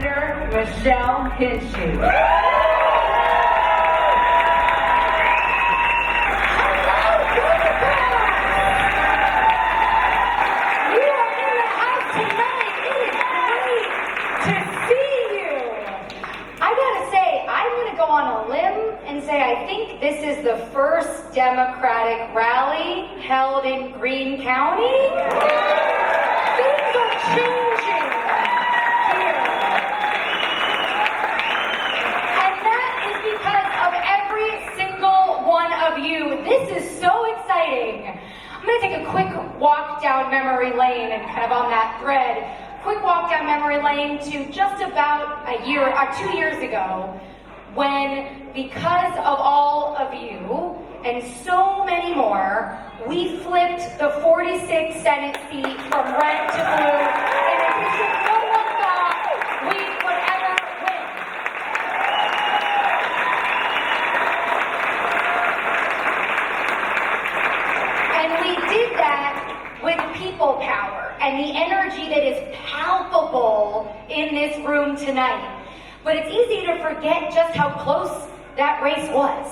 Senator Michelle Hinchey. I think this is the first Democratic rally held in Greene County. Things are changing here. And that is because of every single one of you. This is so exciting. I'm going to take a quick walk down memory lane and kind of on that thread, quick walk down memory lane to just about 2 years ago, when, because of all of you and so many more, we flipped the 46 Senate seat from red to blue in a position no one thought we would ever win. And we did that with people power and the energy that is palpable in this room tonight. But it's easy to forget just how close that race was.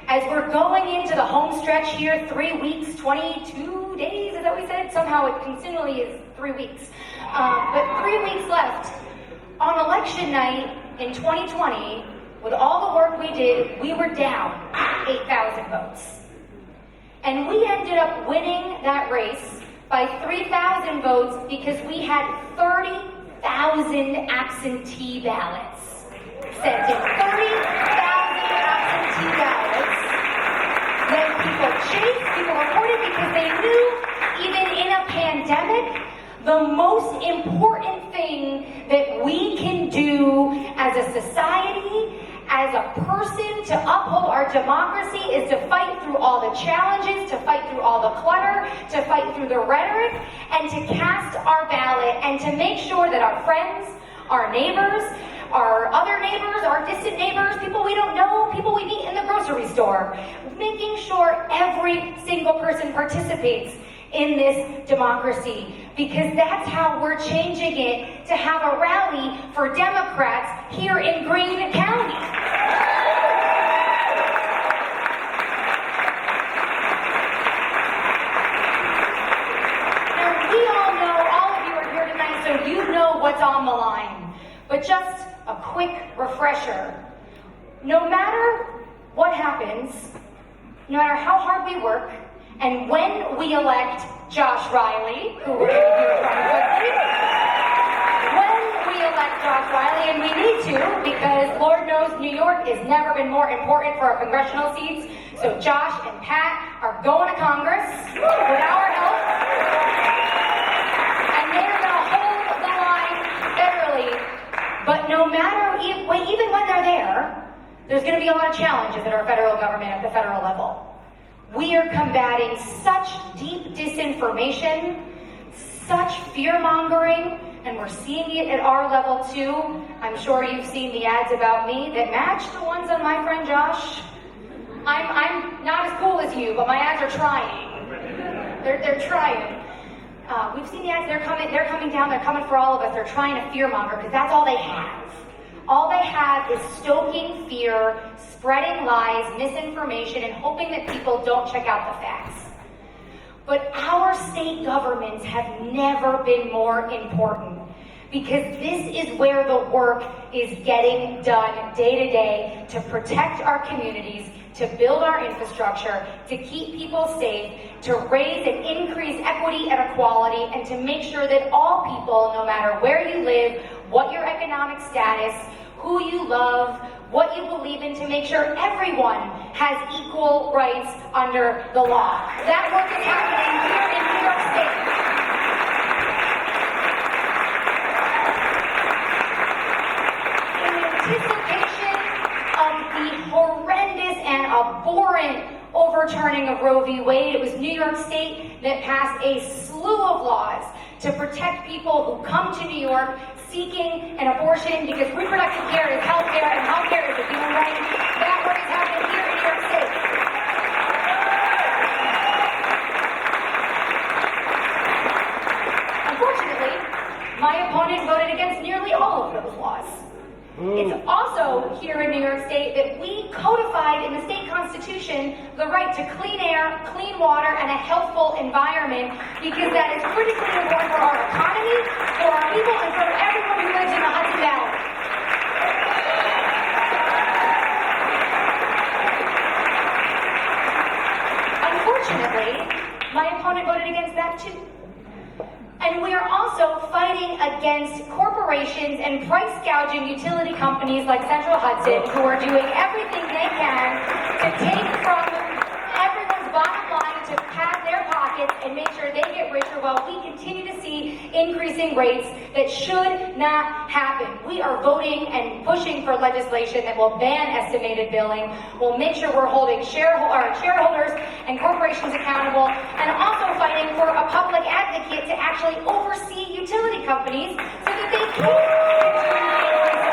As we're going into the home stretch here, 3 weeks, 22 days, is that what we said? Somehow it continually is 3 weeks. But 3 weeks left. On election night in 2020, with all the work we did, we were down 8,000 votes. And we ended up winning that race by 3,000 votes because we had 30,000 absentee ballots sent in. 30,000 absentee ballots that people chased, people reported because they knew, even in a pandemic, the most important thing that we can do as a society, as a person, to uphold our democracy is to fight through all the challenges, to fight through all the clutter, to fight through the rhetoric, and to cast our ballot and to make sure that our friends, our neighbors, our other neighbors, our distant neighbors, people we don't know, people we meet in the grocery store, making sure every single person participates in this democracy, because that's how we're changing it to have a rally for Democrats here in Greene County. Now, we all know, all of you are here tonight, so you know what's on the line. But just a quick refresher. No matter what happens, no matter how hard we work, and when we elect Josh Riley, who we're going to hear from quickly, when we elect Josh Riley, and we need to, because Lord knows New York has never been more important for our congressional seats, so Josh and Pat are going to Congress with our help, and they're going to hold the line federally. But no matter, even when they're there's going to be a lot of challenges in our federal government at the federal level. We are combating such deep disinformation, such fear-mongering, and we're seeing it at our level too. I'm sure you've seen the ads about me that match the ones on my friend Josh. I'm not as cool as you, but my ads are trying. They're trying. We've seen the ads, they're coming down, they're coming for all of us, they're trying to fear-monger, because that's all they have. All they have is stoking fear, spreading lies, misinformation, and hoping that people don't check out the facts. But our state governments have never been more important, because this is where the work is getting done day to day to protect our communities, to build our infrastructure, to keep people safe, to raise and increase equity and equality, and to make sure that all people, no matter where you live, what your economic status, who you love, what you believe in, to make sure everyone has equal rights under the law. That work is happening here in New York State. In anticipation of the horrendous and abhorrent overturning of Roe v. Wade, it was New York State that passed a slew of laws to protect people who come to New York seeking an abortion, because reproductive care is health care and health care is a human right. That work is happening here in New York State. Unfortunately, my opponent voted against nearly all of those those laws. It's also here in New York State that we codified in the state constitution the right to clean air, clean water, and a healthful environment, because that is critically important for our economy, for our people, and for everyone who lives in the Hudson Valley. Unfortunately, my opponent voted against that too. And we are also fighting against corporations and price gouging utility companies like Central Hudson, who are doing everything they can to take from everyone's bottom line to pad their pockets and make sure they get richer, while we continue to see increasing rates that should not happen. We are voting and pushing for legislation that will ban estimated billing, will make sure we're holding shareholders and corporations accountable, and also fighting for a public advocate to actually oversee utility companies so that they can continue to increase their rates.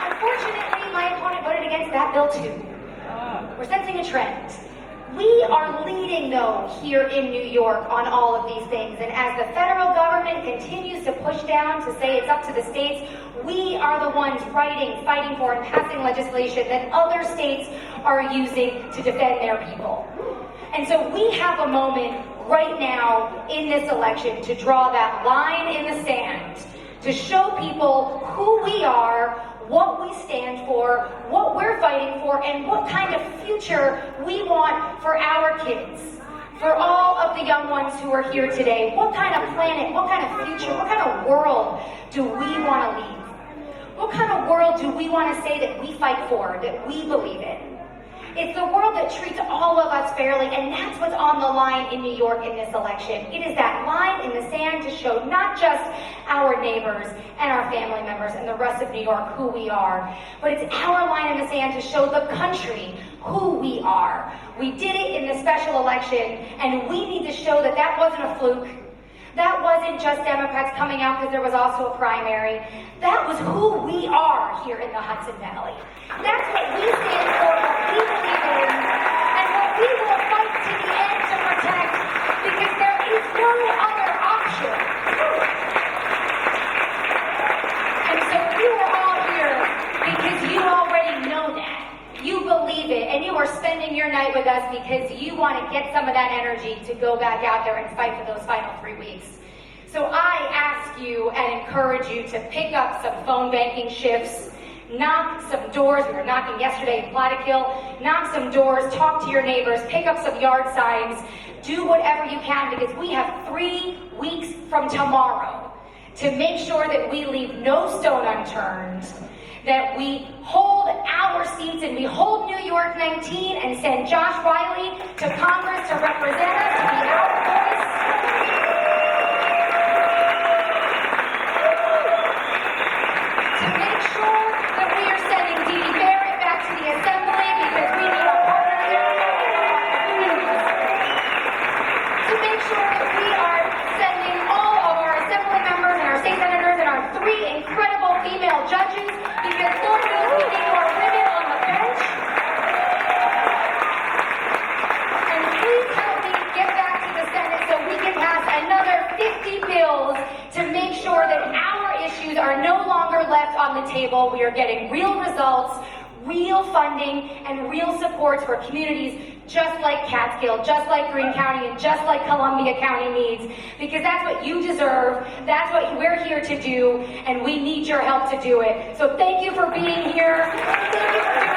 Unfortunately, my opponent voted against that bill too. We're sensing a trend. We are leading, though, here in New York on all of these things. And as the federal government continues to push down to say it's up to the states, we are the ones writing, fighting for, and passing legislation that other states are using to defend their people. And so we have a moment right now in this election to draw that line in the sand, to show people who we are, what we stand for, what we're fighting for, and what kind of future we want for our kids, for all of the young ones who are here today. What kind of planet, what kind of future, what kind of world do we want to leave? What kind of world do we want to say that we fight for, that we believe in? It's the world that treats all of us fairly, and that's what's on the line in New York in this election. It is that line in the sand to show not just our neighbors and our family members and the rest of New York who we are, but it's our line in the sand to show the country who we are. We did it in the special election, and we need to show that that wasn't a fluke. That wasn't just Democrats coming out because there was also a primary. That was who we are here in the Hudson Valley. That's what we stand for, what we believe in, and what we will fight to the end to protect, because there is no other option. And so you are all here because you already know that. You believe it, and you are spending your night with us because you want to get some of that energy to go back out there and fight for those final 3 weeks. So I ask you and encourage you to pick up some phone banking shifts, knock some doors. We were knocking yesterday in Plattekill. Knock some doors, talk to your neighbors, pick up some yard signs, do whatever you can, because we have 3 weeks from tomorrow to make sure that we leave no stone unturned, that we hold our seats and we hold New York 19 and send Josh Riley to Congress to represent us, to be our voice. To make sure that we are sending Dee Dee Barrett back to the Assembly, because we need a partner there. To make sure that we are sending all of our Assembly members and our state senators and our 3 incredible female judges, because Lord knows we need more women on the bench. And please help me get back to the Senate so we can pass another 50 bills to make sure that our issues are no longer left on the table. We are getting real results, real funding, and real supports for communities just like Catskill, just like Greene County, and just like Columbia County needs, because that's what you deserve, that's what we're here to do, and we need your help to do it. So thank you for being here. Thank you for